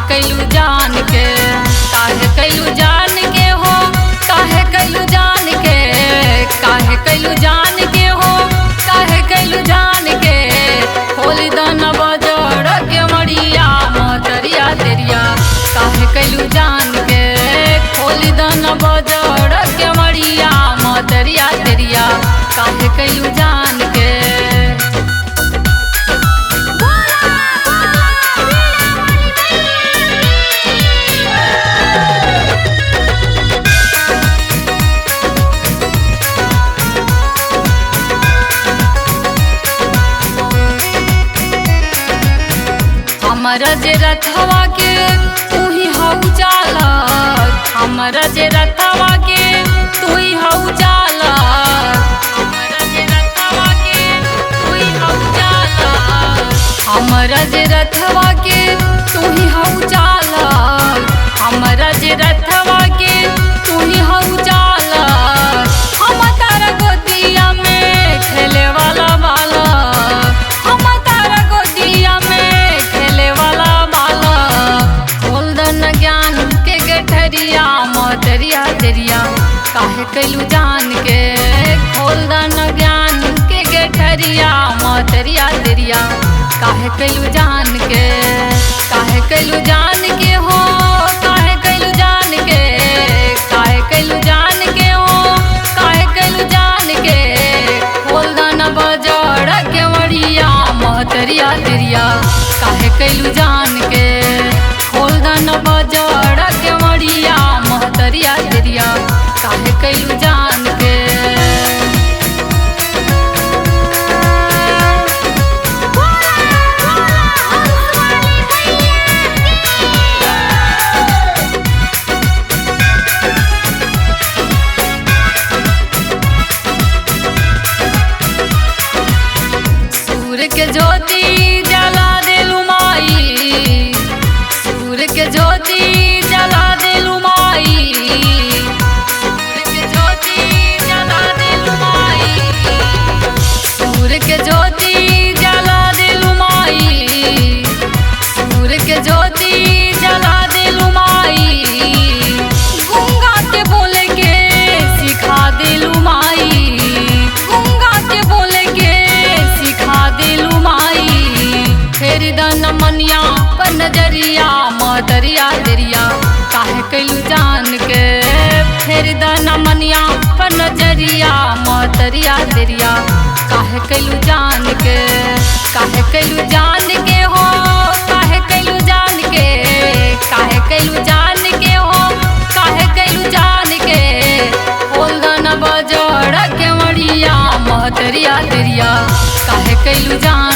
कैलू जान के, काहे कैलू जान के हो, काहे कैलू जान के, काहे कैलू जान के हो, काहे कैलू जान के। होली दाना बजड़ के मरिया मोहतरिया तेरिया, काहे कैलू जान के। होली दाना बजड़ के मरिया मोहतरिया तेरिया, काहे कैलू जान के। हमरा जे रथवा के तू ही हऊ चालक, हमरा जे रथवा के तू ही हऊ चालक, हमरा जे रथवा के तू ही हऊ चालक, हमरा जे रथवा के तू ही हऊ चालक, हमरा जे रथवा के तू ही हऊ चालक। हम तारा गोदिया में खेले वाला बालक, हम तारा गोदिया में खेले वाला बालक। खोल दन ज्ञान के गठरिया मोहतरिया तेरिया, काहे कैलू जान के। खोल दन ज्ञान के गठरिया मोहतरिया तेरिया, काहे कैलू जान के, काहे कैलू जान के हो, काहे कैलू जान के, काहे कैलू जान के हो, काहे कैलू जान के। खोल दन बजड़ के मरिया मोहतरिया तेरिया, काहे कैलू जान के। खोल दन बजड़ के मरिया मोहतरिया तेरिया, काहे कैलू जान के। सूर्य के ज्योति जला देलू माई, सूर्य के ज्योति जला देलू माई, सूर्य के ज्योति जला देलू माई, सूर्य के ज्योति जला देलू माई, सूर्य के ज्योति जला देलू माई। गंगा के बोले के सिखा देलू माई, गंगा के बोले के सिखा देलू माई। फेर दन मनिया पर नजरिया मोहतरिया तेरिया, काहे कैलू जान के। फेर दन मनिया पर नजरिया मोहतरिया तेरिया, काहे कैलू जान के, काहे कैलू जान के हो, काहे कैलू जान के, काहे कैलू जान के हो, काहे कैलू जान के। खोल दन बजड़ के मरिया मोहतरिया तेरिया, काहे कैलू जान